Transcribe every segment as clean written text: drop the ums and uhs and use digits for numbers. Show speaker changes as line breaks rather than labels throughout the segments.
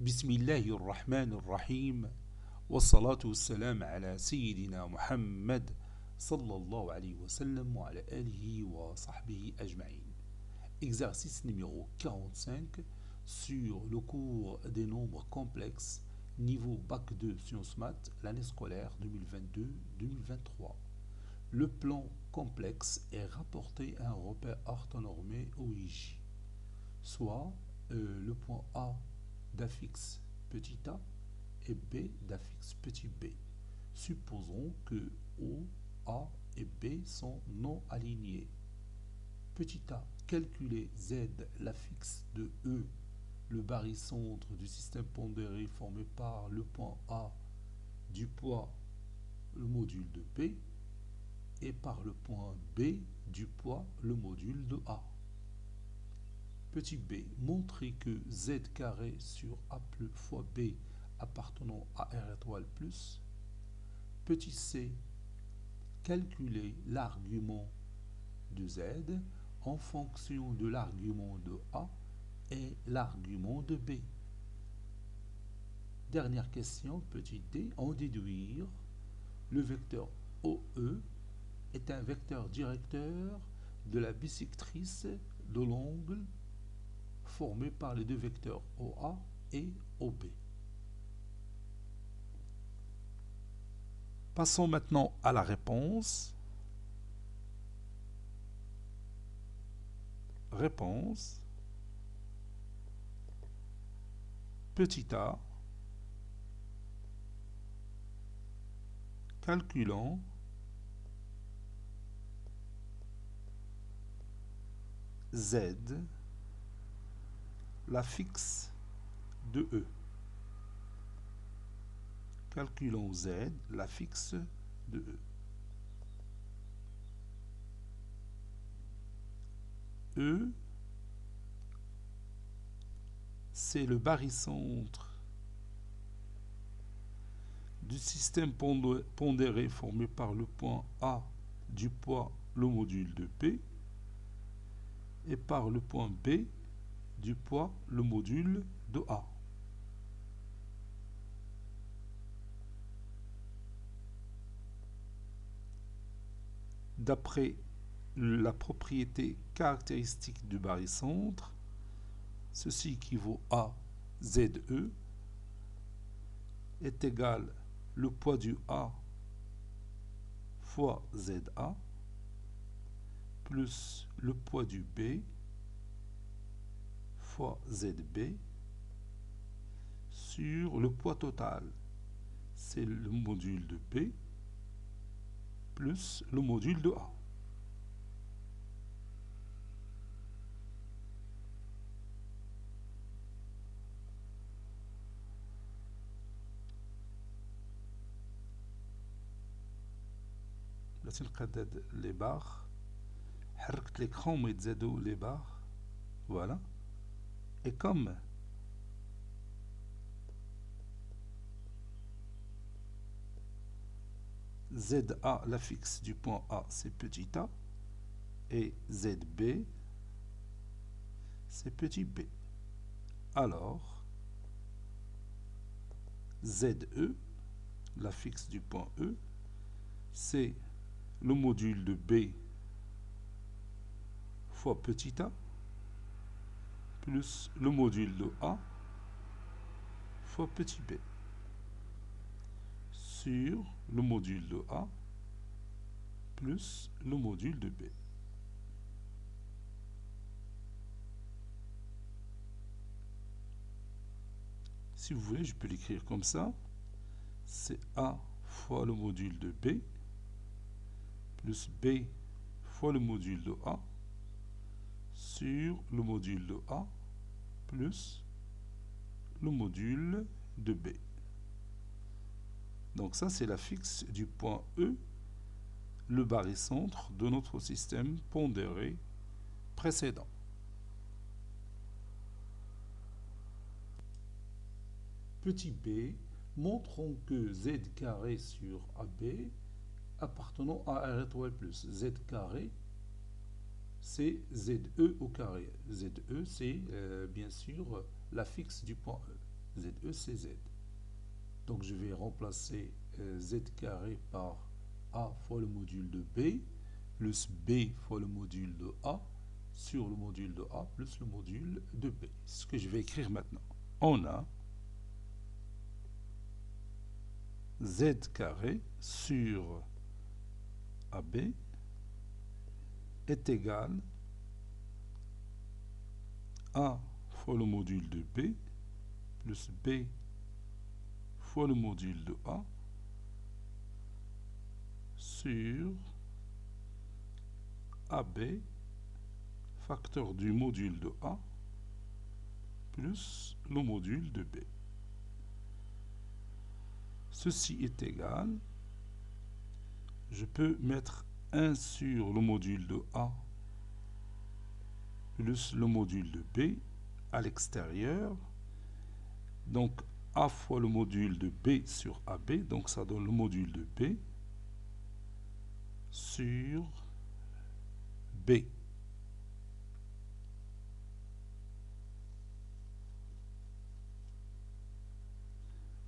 بسم الله الرحمن الرحيم والصلاة والسلام على سيدنا محمد صلى الله عليه وسلم وعلى آله وصحبه أجمعين. Exercice numéro 45 sur le cours des nombres complexes niveau Bac 2 Sciences Maths l'année scolaire 2022-2023. Le plan complexe est rapporté à un repère orthonormé OIJ, soit le point A d'affixe petit a et B d'affixe petit b. Supposons que O, A et B sont non alignés. Petit a, calculer Z, l'affixe de E, le barycentre du système pondéré formé par le point A du poids, le module de B, et par le point B du poids, le module de A. Petit b, montrer que z carré sur a fois b appartenant à R étoile plus. Petit c, calculer l'argument de z en fonction de l'argument de a et l'argument de b. Dernière question, petit d, en déduire le vecteur OE est un vecteur directeur de la bisectrice de l'angle formé par les deux vecteurs OA et OB. Passons maintenant à la réponse. Réponse. Petit a. Calculant Z, l'affixe de E. Calculons Z, l'affixe de E. E, c'est le barycentre du système pondéré formé par le point A du poids, le module de P, et par le point B du poids, le module de A. D'après la propriété caractéristique du barycentre, ceci équivaut à ZE est égal le poids du A fois ZA plus le poids du B fois ZB sur le poids total. C'est le module de B plus le module de A. Là, نقدد les barres. حركت l'écran ويتزادوا les barres. Voilà. Et comme ZA, l'affixe du point A, c'est petit a, et ZB, c'est petit b. Alors, ZE, l'affixe du point E, c'est le module de B fois petit a, plus le module de A fois petit b, sur le module de A plus le module de B. Si vous voulez, je peux l'écrire comme ça. C'est A fois le module de B plus B fois le module de A sur le module de A plus le module de B. Donc ça, c'est l'affixe du point E, le barycentre de notre système pondéré précédent. Petit b, montrons que z carré sur AB appartenant à R étoile plus. Z carré, c'est ZE au carré. ZE, c'est bien sûr l'affixe du point E. ZE c'est Z. Donc je vais remplacer Z carré par A fois le module de B, plus B fois le module de A, sur le module de A, plus le module de B. C'est ce que je vais écrire maintenant. On a Z carré sur AB est égal A fois le module de B, plus B fois le module de A, sur AB, facteur du module de A, plus le module de B. Ceci est égal, je peux mettre 1 sur le module de A, plus le module de B à l'extérieur. Donc A fois le module de B sur AB, donc ça donne le module de B sur B.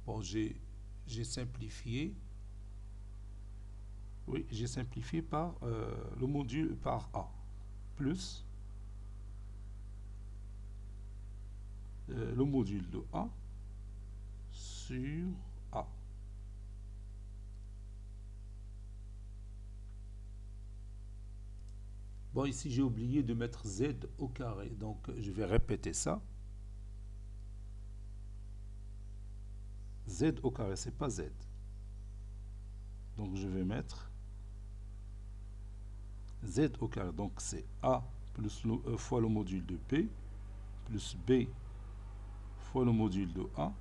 Bon, j'ai simplifié. Oui, j'ai simplifié par le module par A, plus le module de A sur A. Bon, ici j'ai oublié de mettre Z au carré, donc je vais répéter ça. Z au carré, c'est pas Z. Donc je vais mettre Z au carré, donc c'est A plus fois le module de B, plus B fois le module de A,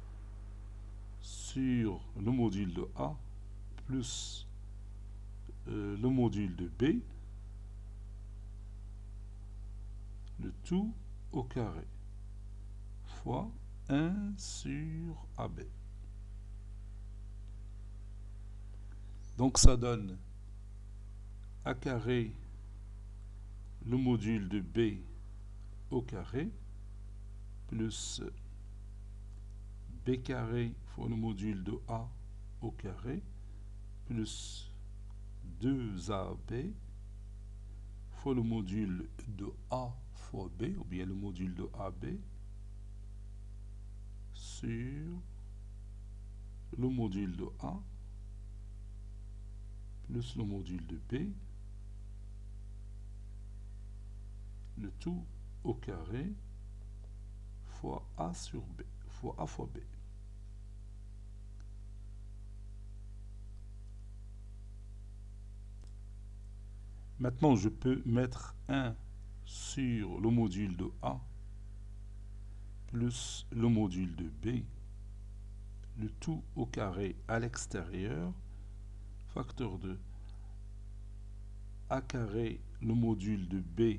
sur le module de A, plus le module de B, le tout au carré, fois 1 sur AB. Donc ça donne A carré, le module de B au carré, plus B carré fois le module de A au carré, plus 2AB fois le module de A fois B, ou bien le module de AB, sur le module de A, plus le module de B, le tout au carré, fois A sur B, fois A fois B. Maintenant, je peux mettre 1 sur le module de A, plus le module de B, le tout au carré à l'extérieur, facteur de A carré, le module de B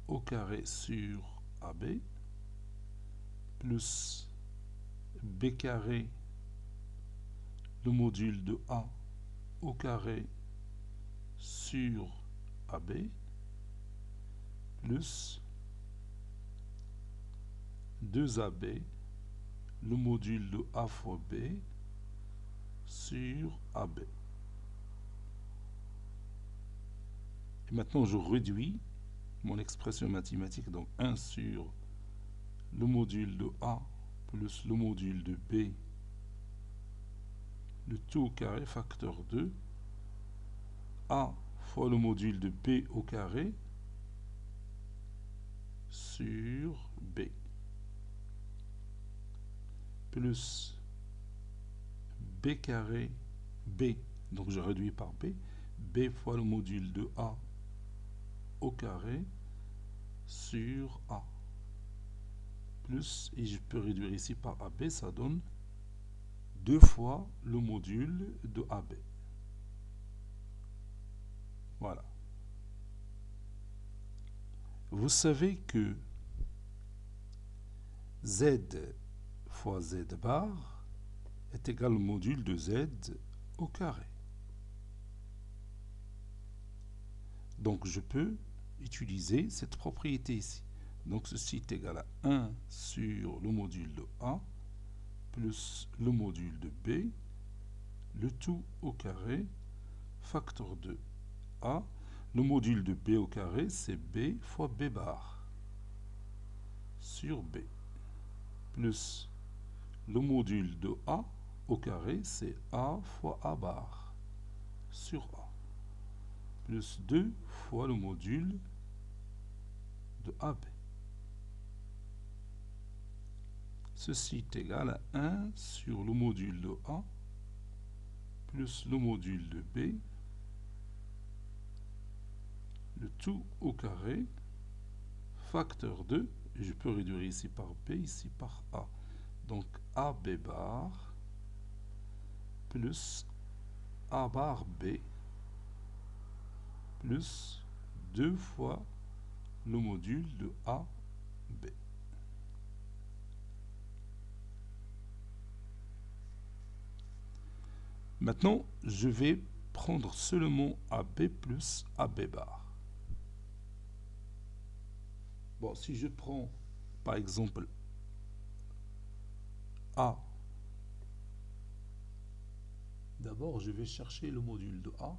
au carré sur AB, plus B carré, le module de A au carré sur AB, plus 2AB, le module de A fois B sur AB. Et maintenant, je réduis mon expression mathématique, donc 1 sur le module de A plus le module de B, le tout au carré, facteur 2, A fois le module de B au carré sur B, plus B carré, B, donc je réduis par B, B fois le module de A au carré sur A, plus, et je peux réduire ici par AB, ça donne 2 fois le module de AB. Voilà. Vous savez que Z fois Z bar est égal au module de Z au carré. Donc je peux utiliser cette propriété ici.
Donc ceci est égal à 1 sur le module de A plus le module de B, le tout au carré, facteur de A. Le module de B au carré, c'est B fois B bar sur B, plus le module de A au carré, c'est A fois A bar sur A, plus 2 fois le module de AB. Ceci est égal à 1 sur le module de A plus le module de B, le tout au carré, facteur 2, et je peux réduire ici par B, ici par A. Donc AB bar plus A bar B plus 2 fois le module de AB. Maintenant, je vais prendre seulement AB plus AB bar. Bon, si je prends par exemple A, d'abord je vais chercher le module de A.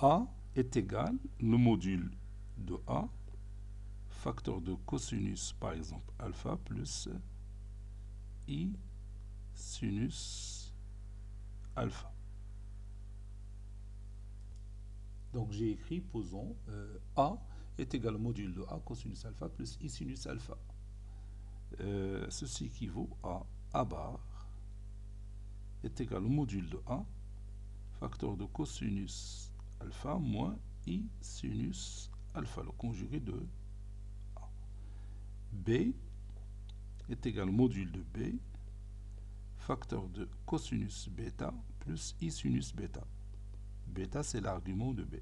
A est égal le module de A, facteur de cosinus par exemple alpha plus I sinus alpha. Donc j'ai écrit, posons, A est égal au module de A cosinus alpha plus I sinus alpha. Ceci équivaut à A bar est égal au module de A, facteur de cosinus alpha moins I sinus alpha, le conjugué de A. B est égal au module de B, facteur de cosinus bêta plus I sinus bêta. Bêta, c'est l'argument de B.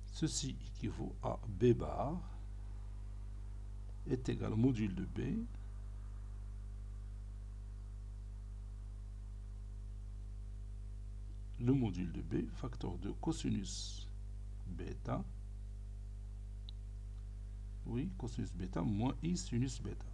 Ceci équivaut à B bar est égal au module de B le module de B, facteur de cosinus bêta, oui, cosinus bêta moins I sinus bêta.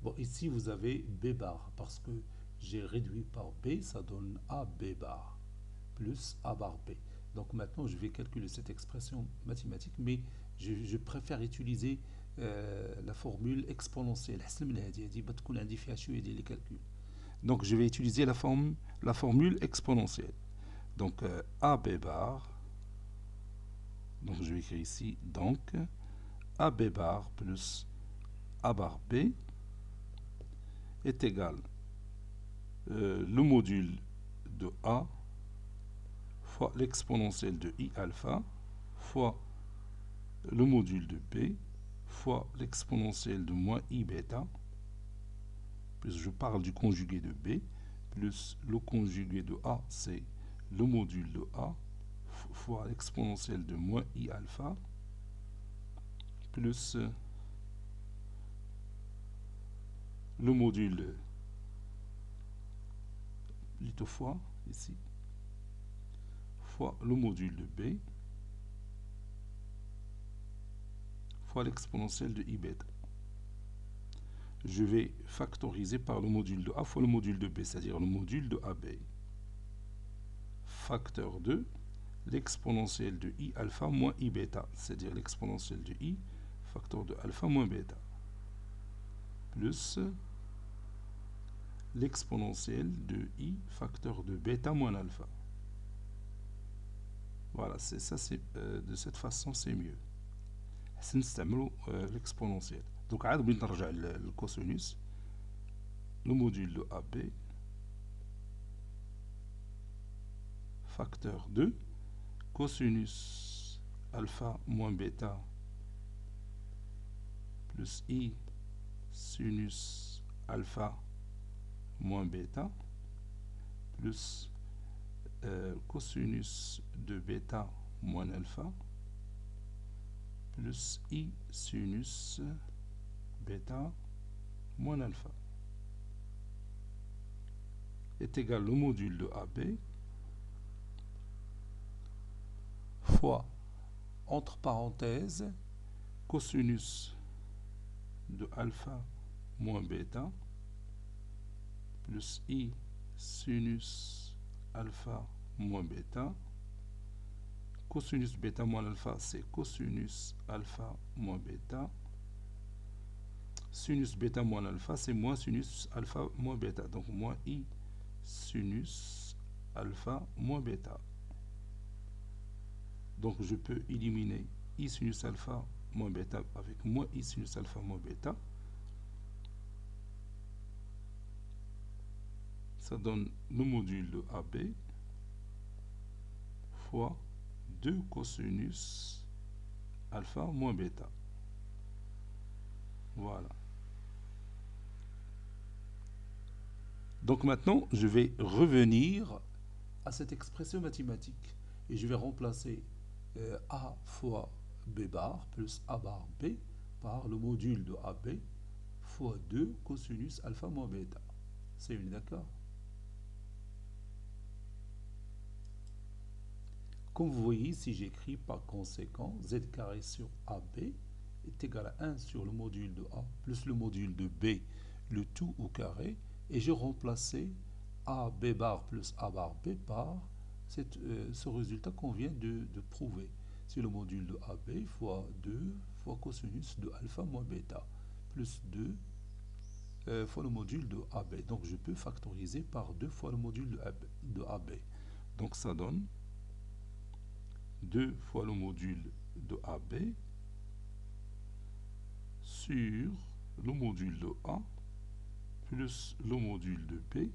Bon, ici vous avez B bar, parce que j'ai réduit par B, ça donne AB bar, plus A bar B. Donc maintenant, je vais calculer cette expression mathématique, mais je préfère utiliser la formule exponentielle.
Donc je vais utiliser la formule exponentielle. Donc AB bar, donc je vais écrire ici, donc AB bar plus A bar B est égal le module de A fois l'exponentielle de I alpha fois le module de B fois l'exponentielle de moins I bêta, plus je parle du conjugué de B, plus le conjugué de A, c'est le module de A fois l'exponentielle de moins I alpha, plus le module, plutôt fois, ici, fois le module de B, fois l'exponentielle de I bêta. Je vais factoriser par le module de A fois le module de B, c'est-à-dire le module de AB. Facteur de l'exponentielle de I alpha moins I bêta, c'est-à-dire l'exponentielle de I, facteur de alpha moins bêta, plus l'exponentielle de I, facteur de bêta moins alpha. Voilà, c'est ça, de cette façon, c'est mieux. سنستعملوا l'exponentielle. Donc عاد بغيت نرجع للكوسينوس, le module de AB, facteur de cosinus alpha moins bêta plus I sinus alpha moins bêta plus cosinus de bêta moins alpha plus I sinus bêta moins alpha est égal au module de AB
fois, entre parenthèses,
cosinus de alpha moins bêta plus I sinus alpha moins bêta. Cosinus bêta moins alpha, c'est cosinus alpha moins bêta. Sinus bêta moins alpha, c'est moins sinus alpha moins bêta. Donc moins I sinus alpha moins bêta. Donc je peux éliminer I sinus alpha moins bêta avec moins I sinus alpha moins bêta. Ça donne le module de AB fois 2 cosinus alpha moins bêta. Voilà.
Donc maintenant, je vais revenir à cette expression mathématique et je vais remplacer A fois B bar plus A bar B par le module de AB fois 2 cosinus alpha moins bêta. C'est une, d'accord? Comme vous voyez ici, j'écris par conséquent z carré sur AB est égal à 1 sur le module de A plus le module de B, le tout au carré, et je remplaçais AB bar plus A bar B par ce résultat qu'on vient de prouver. C'est le module de AB fois 2 fois cosinus de alpha moins bêta plus 2 fois le module de AB. Donc je peux factoriser par 2 fois le module de AB.
Donc ça donne 2 fois le module de AB sur le module de A plus le module de B,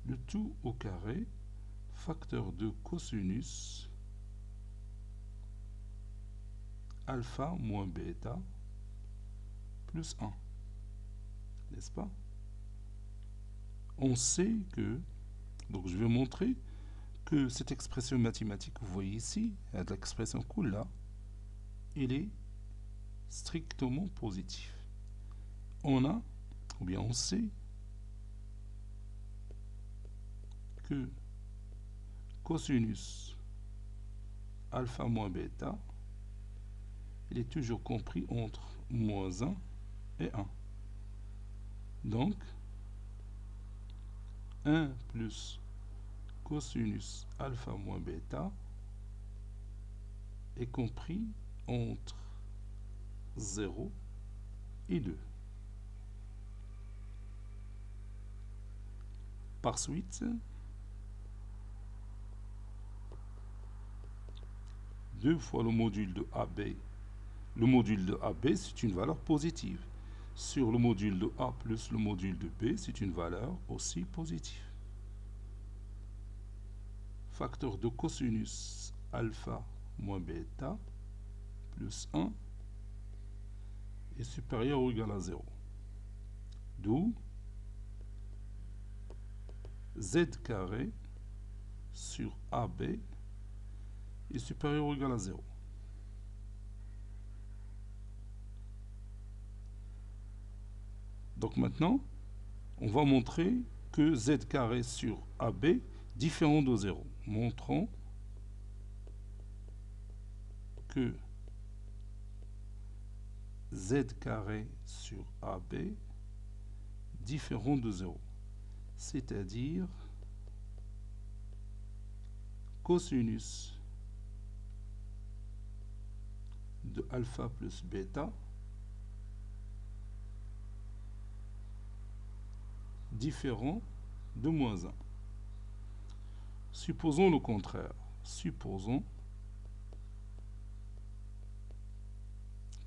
le tout au carré, facteur de cosinus alpha moins bêta plus 1. N'est-ce pas? On sait que, donc je vais montrer que cette expression mathématique que vous voyez ici, l'expression cool là, elle est strictement positive. On a, ou bien on sait que cosinus alpha moins bêta, il est toujours compris entre moins 1 et 1. Donc, 1 plus cosinus alpha moins bêta est compris entre 0 et 2. Par suite, 2 fois le module de AB. Le module de AB, c'est une valeur positive. Sur le module de A plus le module de B, c'est une valeur aussi positive. Facteur de cosinus alpha moins bêta plus 1 est supérieur ou égal à 0. D'où z carré sur AB est supérieur ou égal à 0. Donc maintenant, on va montrer que z carré sur AB différent de 0. Montrons que z carré sur AB différent de 0. C'est-à-dire cosinus de alpha plus bêta différent de moins 1. Supposons le contraire. Supposons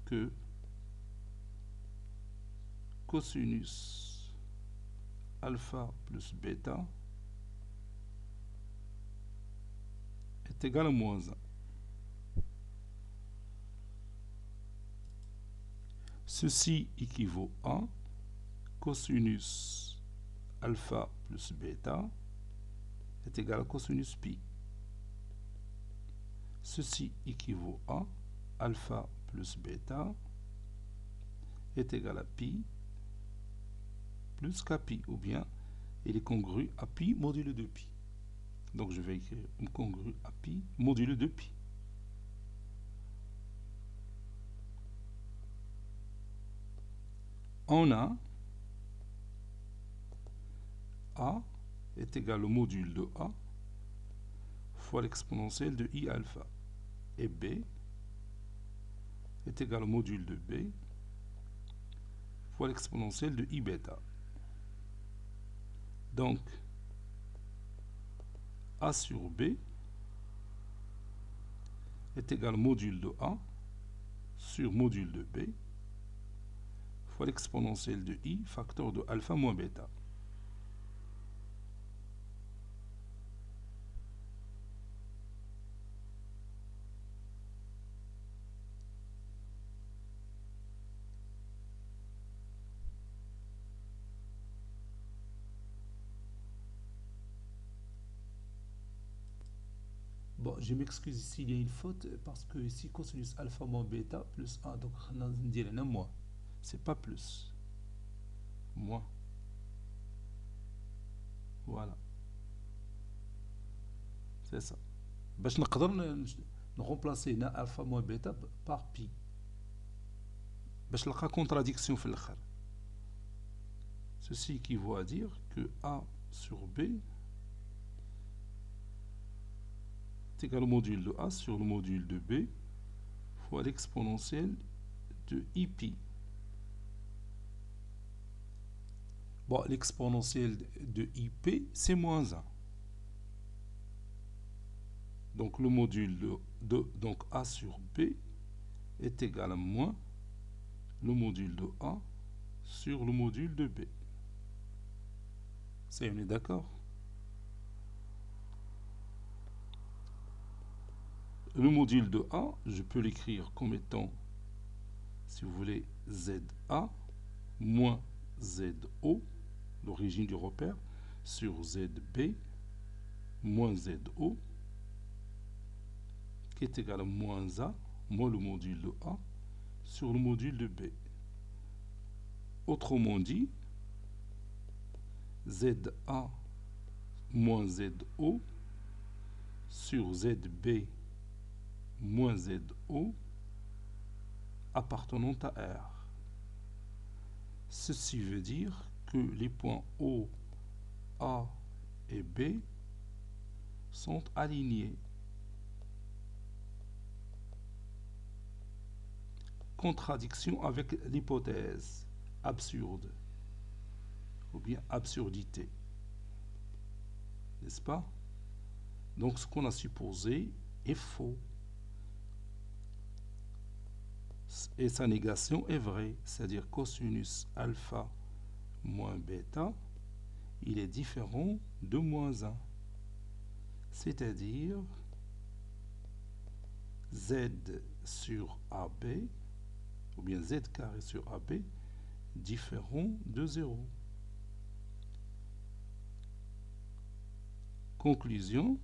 que cosinus alpha plus bêta est égal à moins 1. Ceci équivaut à cosinus alpha plus bêta est égal à cosinus pi. Ceci équivaut à alpha plus bêta est égal à pi plus kpi, ou bien il est congru à pi modulo de pi. Donc je vais écrire congru à pi modulo de pi. On a A est égal au module de A fois l'exponentielle de I alpha, et B est égal au module de B fois l'exponentielle de I bêta. Donc A sur B est égal au module de A sur module de B fois l'exponentielle de I facteur de alpha moins bêta.
Bon, je m'excuse ici, il y a une faute parce que ici, cosinus alpha moins bêta plus 1, donc on dirait un moins.
C'est pas plus. Moins. Voilà. C'est ça.
باش نقدر remplacer alpha moins bêta par pi.
باش نلقى contradiction في الاخر. Ceci équivaut à dire que A sur B est égal au module de A sur le module de B fois l'exponentielle de Ipi.
Bon, l'exponentielle de IP, c'est moins 1.
Donc le module de donc A sur B est égal à moins le module de A sur le module de B.
Ça, on est d'accord?
Le module de A, je peux l'écrire comme étant, si vous voulez, ZA moins ZO, l'origine du repère, sur ZB moins ZO, qui est égal à moins A, moins le module de A, sur le module de B. Autrement dit, ZA moins ZO sur ZB moins ZO appartenant à R. Ceci veut dire que les points O, A et B sont alignés. Contradiction avec l'hypothèse absurde ou bien absurdité, n'est-ce pas? Donc ce qu'on a supposé est faux et sa négation est vraie, c'est-à-dire cosinus alpha moins bêta, il est différent de moins 1, c'est-à-dire Z sur AB ou bien Z carré sur AB différent de 0. Conclusion,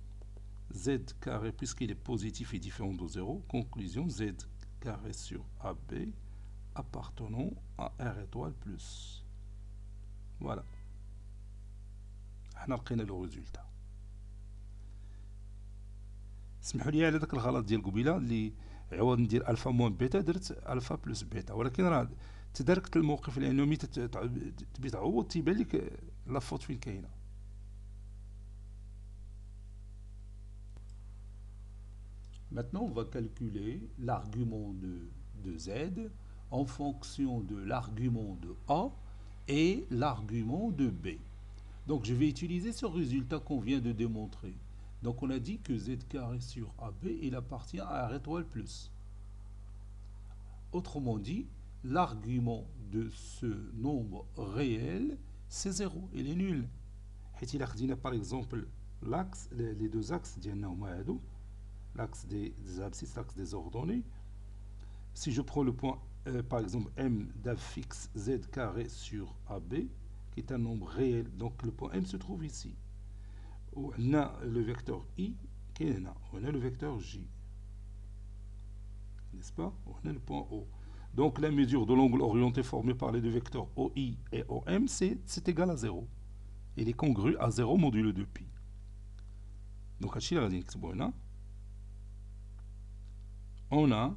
Z carré, puisqu'il est positif et différent de 0, conclusion, Z carré sur AB appartenant à R étoile plus. Voilà. On a le résultat. اسمحوا لي على ذاك الغلط ديال قبيله اللي عوض ندير الفا موان بيتا درت الفا بلس بيتا، ولكن راه تداركت الموقف لانه ملي تبي تعوض تيبان لك لا فوت فين كاينه.
Maintenant, on va calculer l'argument de Z en fonction de l'argument de A et l'argument de B. Donc, je vais utiliser ce résultat qu'on vient de démontrer. Donc, on a dit que Z carré sur AB, il appartient à R étoile plus. Autrement dit, l'argument de ce nombre réel, c'est 0. Il est nul.
حيت إلا خدينا par exemple l'axe, les deux axes ديالنا هما هادو، l'axe des abscisses, l'axe des ordonnées. Si je prends le point, par exemple, m d'ab fixe z carré sur AB, qui est un nombre réel, donc le point m se trouve ici. On a le vecteur i, qui est là. On a le vecteur j. n'est-ce pas? On a le point O. Donc la mesure de l'angle orienté formé par les deux vecteurs OI et OM, c'est égal à 0. Il est congru à 0 modulo 2pi. Donc on a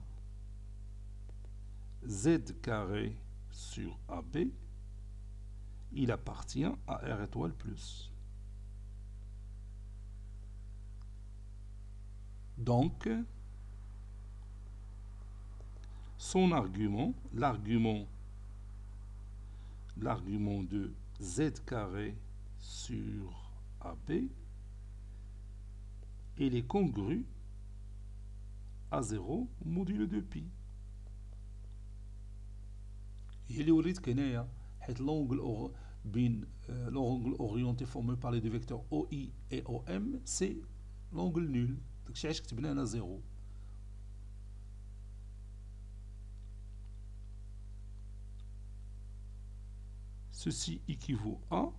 Z carré sur AB, il appartient à R étoile plus. Donc, son argument, l'argument de Z carré sur AB, il est congru à 0 modulo 2pi.
هي اللي وريتك هنايا حيت l'angle بين l'angle orienté formé par les deux vecteurs OI et OM c'est l'angle nul. داكشي علاش كتبنا هنا 0.
Ceci équivaut à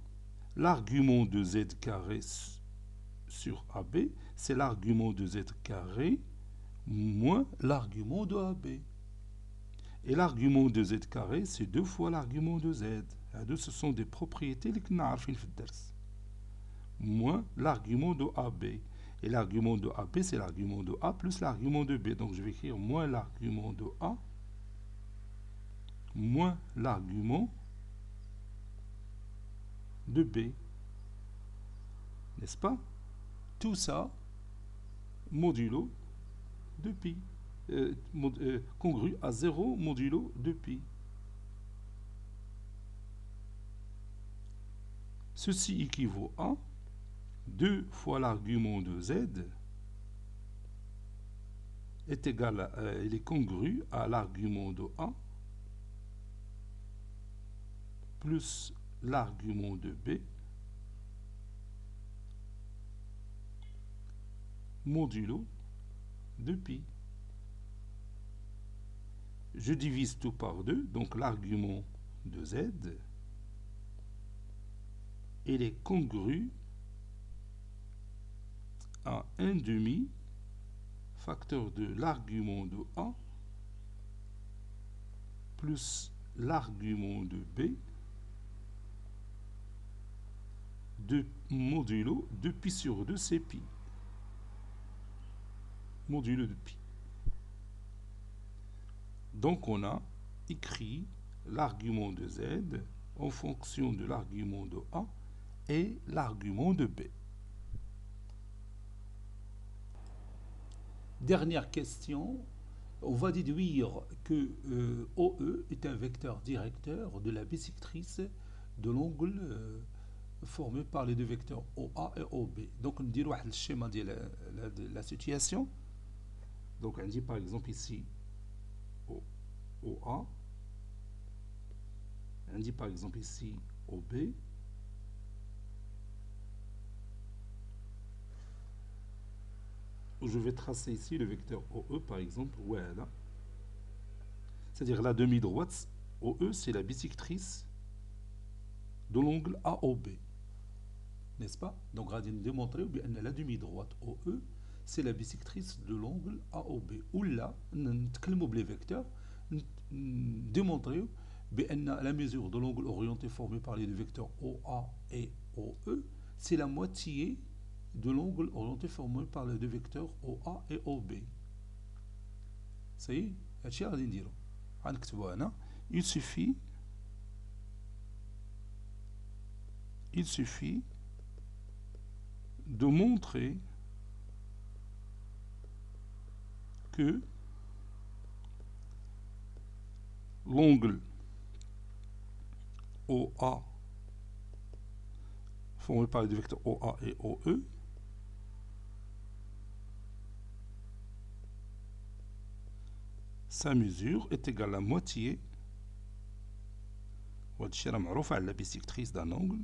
l'argument de Z carré sur AB, c'est l'argument de Z carré moins l'argument de AB. Et l'argument de Z carré, c'est 2 fois l'argument de Z. Ce sont des propriétés que nous avons moins l'argument de AB. Et l'argument de AB, c'est l'argument de A plus l'argument de B. Donc je vais écrire moins l'argument de A moins l'argument de B. N'est-ce pas?
Tout ça
modulo de pi. Congru à 0 modulo de pi. Ceci équivaut à 2 fois l'argument de Z est égal à, il est congru à l'argument de A plus l'argument de B modulo de pi. Je divise tout par 2, donc l'argument de Z, il est congru à 1 demi facteur de l'argument de A plus l'argument de B de modulo 2pi sur 2 c'est pi. Modulo de pi. Donc on a écrit l'argument de Z en fonction de l'argument de A et l'argument de B.
Dernière question, on va déduire que OE est un vecteur directeur de la bisectrice de l'angle formé par les deux vecteurs OA et OB. Donc on dit le schéma de la situation.
Donc on dit par exemple ici OA, on dit par exemple ici OB, je vais tracer ici le vecteur OE par exemple, voilà. C'est-à-dire la demi-droite OE, c'est la bisectrice de l'angle AOB,
n'est-ce pas? Donc on va démontrer que la demi-droite OE c'est la bisectrice de l'angle AOB. Ou là, nous les vecteurs, démontrer que la mesure de l'angle orienté formé par les deux vecteurs OA et OE, c'est la moitié de l'angle orienté formé par les deux vecteurs OA et OB. Ça y est,
il suffit de montrer que l'angle OA formé par les deux vecteurs OA et OE sa mesure est égale à la moitié وهذا الشيء راه معروف على la bisectrice d'un angle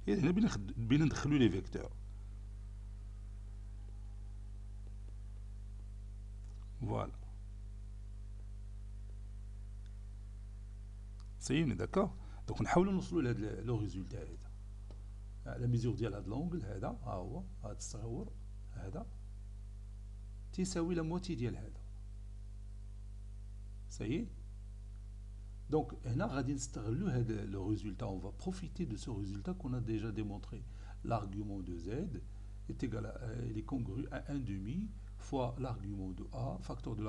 et هنا بينا ندخلوا les vecteurs. Voilà. Ça y est, on est d'accord.
Donc نحاولوا نوصلوا لهذا لو ريزولتا هذا. لا ميزور ديال هذا لونغل هذا ها هو هذا التصور هذا تساوي لا موتي ديال هذا. Ça y est. Donc, le résultat, on va profiter de ce résultat qu'on a déjà démontré. L'argument de Z est égal il est congru à 1 demi fois l'argument de A, facteur de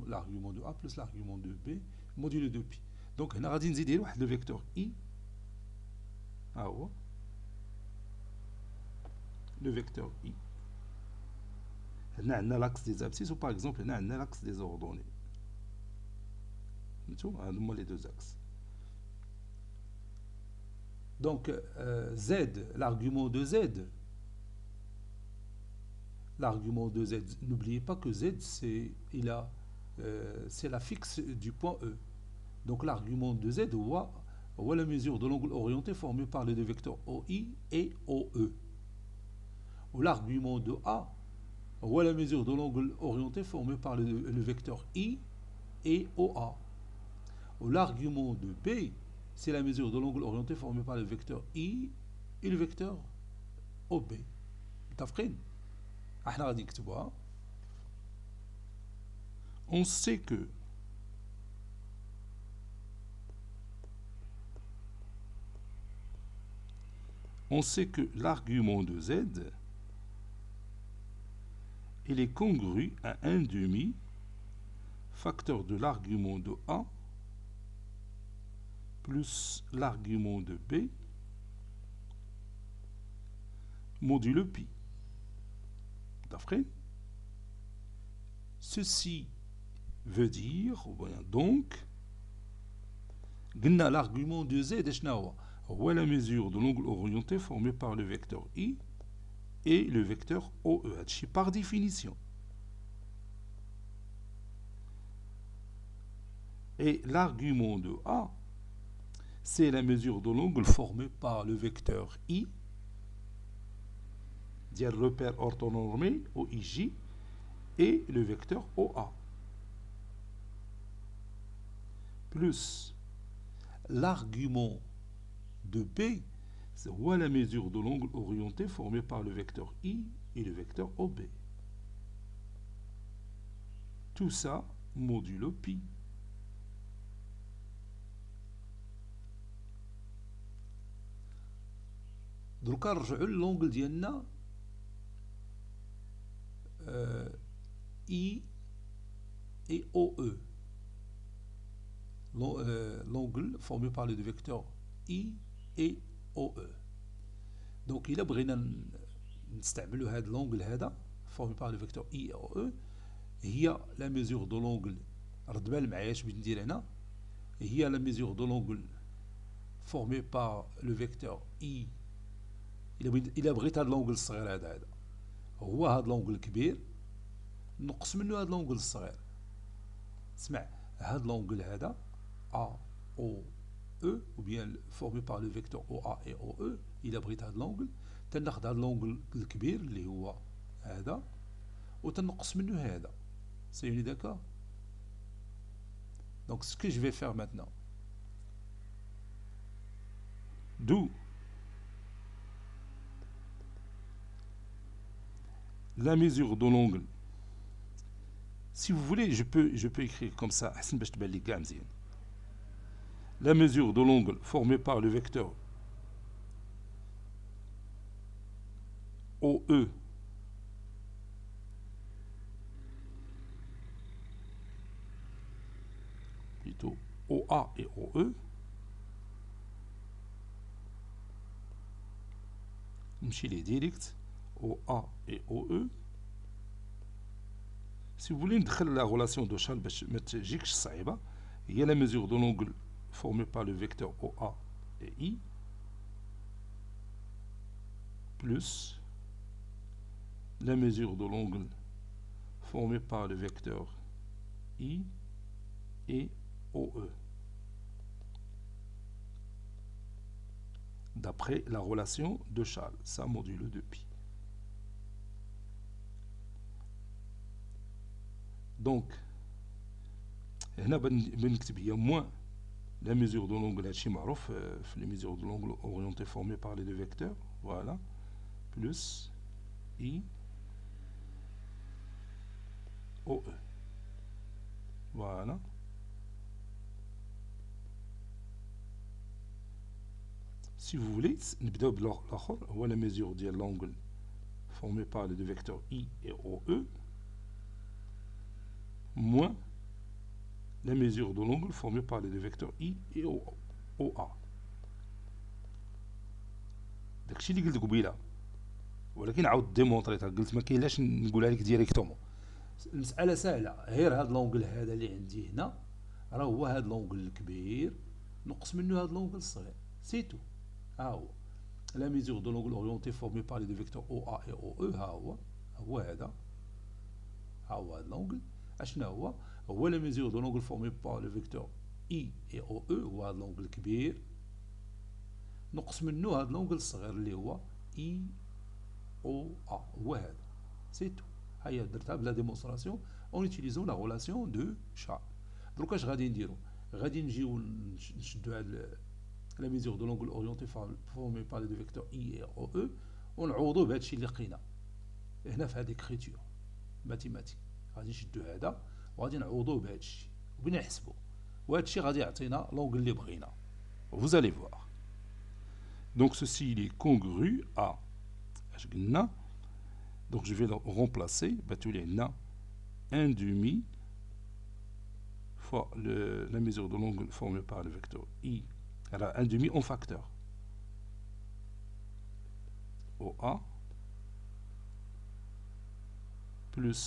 l'argument de A plus l'argument de B, modulo de pi. Donc, on a le vecteur I. Le vecteur I. On a l'axe des abscisses ou par exemple, on a l'axe des ordonnées. Les deux axes. Donc, Z, l'argument de Z, n'oubliez pas que Z, c'est la fixe du point E. Donc, l'argument de Z voit la mesure de l'angle orienté formé par les deux vecteurs OI et OE. Ou l'argument de A voit la mesure de l'angle orienté formé par le vecteur I et OA. Ou l'argument de B, c'est la mesure de l'angle orienté formé par le vecteur I et le vecteur OB. On sait que l'argument de Z, il est congru à 1 demi facteur de l'argument de A plus l'argument de B modulo pi. D'après, ceci veut dire, donc, l'argument de Z est la mesure de l'angle orienté formé par le vecteur I et le vecteur OE, par définition. Et l'argument de A, c'est la mesure de l'angle formé par le vecteur I, le repère orthonormé OIJ, et le vecteur OA, plus l'argument de B, c'est la mesure de l'angle orienté formé par le vecteur I et le vecteur OB. Tout ça modulo pi. Donc, l'angle ديالنا I et OE. L'angle formé par les deux vecteurs I et OE. Donc, il a بغينا نستعملوا هذا l'angle هذا formé par le vecteur I et OE, هي la mesure de l'angle. رد بال معايا اش بغيت ندير هنا. هي la mesure de l'angle formé par le vecteur I. إلا بغيت هذا l'angle الصغير هذا هو هذا l'angle الكبير نقص منه هذا l'angle الصغير. اسمع هذا l'angle هذا A O E ou bien formé par le vecteur OA et OE. إلا بغيت هذا l'angle تناخذ هذا l'angle الكبير اللي هو هذا وتنقص منه هذا. C'est d'accord? Donc ce que je vais faire maintenant, d'où la mesure de l'angle. Si vous voulez, je peux écrire comme ça. La mesure de l'angle formé par le vecteur OE plutôt OA et OE. نمشي ليه direct OA et OE. Si vous voulez ندخل la relation de Charles باش ما تجيكش صعيبة, il y a la mesure de l'angle formé par le vecteur OA et I plus la mesure de l'angle formé par le vecteur I et OE d'après la relation de Charles, ça modulo de pi. Donc, هنا بنكتب هي moins la mesure de l'angle هادشي معروف في les mesures de l'angle orienté formé par les deux vecteurs, voilà, plus I OE, voilà.
si vous voulez, نبداو بالاخر هو la mesure ديال l'angle formé par les deux vecteurs I et OE moins la mesure de l'angle formé par les deux vecteurs I et OA. داكشي اللي قلت قبيله، ولكن عاود ديمونطريتها، قلت ما كاينلاش نقولها لك ديريكتومون.
المساله سهله، غير هاد لونجل هذا اللي عندي هنا راه هو هاد لونجل الكبير نقص منه هاد لونجل الصغير، سيتو. ها هو لا ميزور دو لونجل اورينتي فورمي بار لي دو فيكتور او ا اي او او. هو هذا، ها هو هاد لونجل. اشنا هو لا ميزور دو لونجل فورمي بار لو فيكتور اي اي او او، هو هاد لونجل الكبير نقص منه هاد لونجل الصغير اللي هو اي او ا. هو هذا، سيتو. هيا درتها بلا ديمونستراسيون اون يوتيليزون لا غولاسيون دو شارل. دروك اش غادي نديرو؟ غادي نجيو نشدو هاد لا ميزور دو لونجل اورينتي فورمي بار لي دو فيكتور اي او او ونعوضوه بهادشي اللي لقينا هنا في هاد ليكريتور ماتيماتيك. غادي نشدو هذا وغادي نعوضوه بهادشي وبين نحسبو، وهادشي غادي يعطينا لونجل اللي بغينا.
Vous allez voir. Donc ceci il est congru à اش قلنا. Donc je vais le remplacer. Tu as 1 demi fois la mesure de l'angle formée par le vecteur I. Alors 1 demi en facteur. OA plus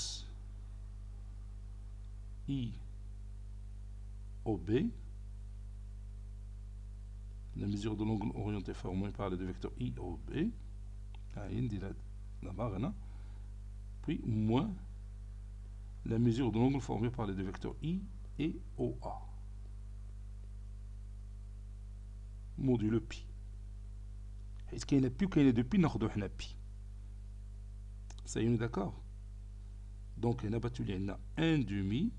I OB. La mesure de l'angle orienté formé par les deux vecteurs I OB. Là-bas, là. Puis moins la mesure de l'angle formé par les deux vecteurs I et OA modulo pi. Est-ce qu'il y a plus qu'il y a depuis nous avons pi. Ça y est, d'accord? Donc on a battu les 1 demi.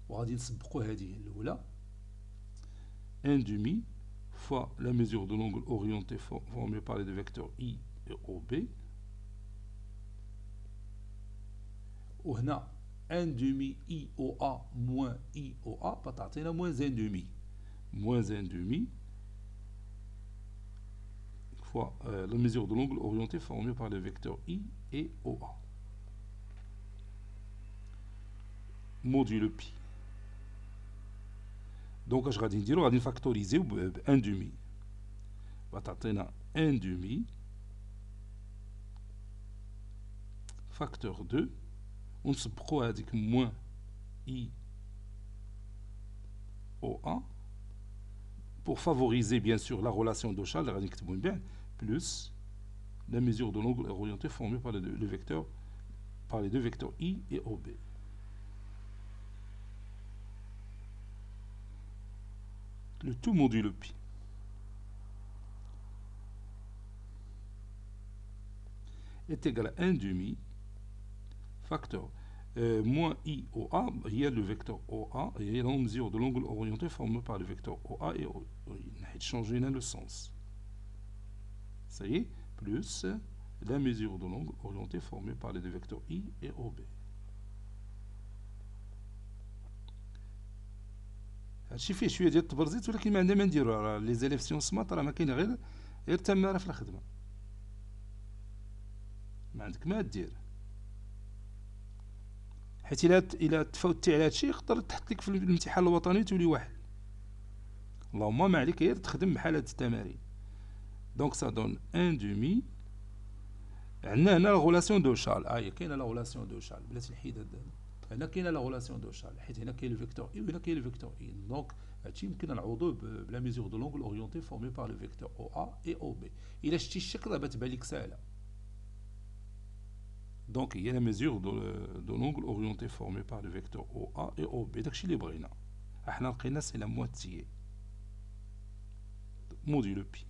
وغادي نسبقوا هذه الاولى
1 demi fois la mesure de l'angle orienté formé par les deux vecteurs I et OB.
وهنا 1 demi I OA moins I OA بتعطينا moins 1 demi.
Moins 1 demi fois la mesure de l'angle orienté formé par les vecteurs I et OA. Modulo pi. Donc je vais dire, on va factoriser 1 demi. On va atteindre 1 demi facteur 2. On se prend avec moins I OA pour favoriser bien sûr la relation de Charles, plus la mesure de l'angle orienté formée par les deux vecteurs, par les deux vecteurs I et OB. Le tout modulo pi est égal à 1 demi facteur moins I OA, il y a le vecteur OA, et il y a la mesure de l'angle orienté formé par le vecteur OA et OE. Il a changé le sens. Ça y est, plus la mesure de l'angle orienté formé par les deux vecteurs I et OB. هادشي فيه شويه ديال التبرزيط، ولكن ما عندنا ما نديرو. راه لي زيليف سيونس مات راه ما كاين غير تماره في الخدمه، ما عندك ما دير. حيت الا تفوتي على هادشي يقدر تحط لك في الامتحان الوطني تولي واحد. اللهم ما عليك غير تخدم بحال هاد التمارين. دونك سا دون 1 دومي. عندنا هنا لا غولاسيون دو شارل. هي كاينه لا غولاسيون دو شارل، بلاتي نحيد هاد. هنا كاينه لا غولاسيون دو شارل، حيت هنا كاين لو فيكتور اي وهنا كاين لو فيكتور اي. دونك هادشي يمكن نعوضوه بلا ميزور دو لونغل اورينتي فورمي بار لو فيكتور او ا اي او بي. الا شتي الشكل راه تبان لك ساهله. Donc, il y a la mesure de l'angle orienté formé par le vecteur OA et OB. Donc, c'est ce c'est la moitié. Modulo pi.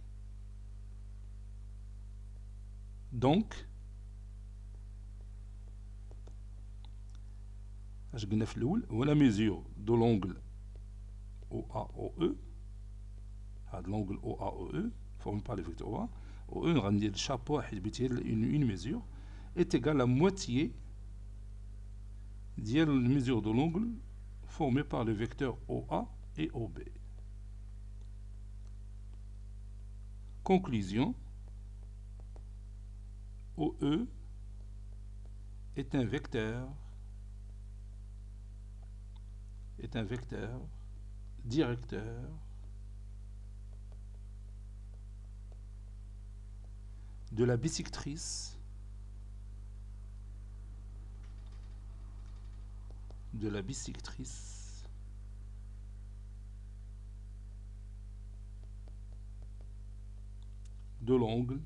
Donc, la mesure de l'angle OA-OE, l'angle OA-OE, formé par le vecteur OA, OE, on va dire le chapeau, une mesure, est égal à moitié de la mesure de l'angle formé par le vecteur OA et OB. Conclusion. OE est un vecteur directeur de la bisectrice de l'angle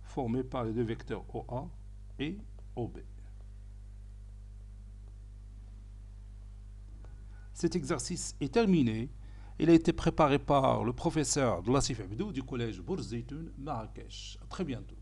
formé par les deux vecteurs OA et OB. Cet exercice est terminé. Il a été préparé par le professeur Dlassif Abdou du collège Bourz Zeytoun, Marrakech. À très bientôt.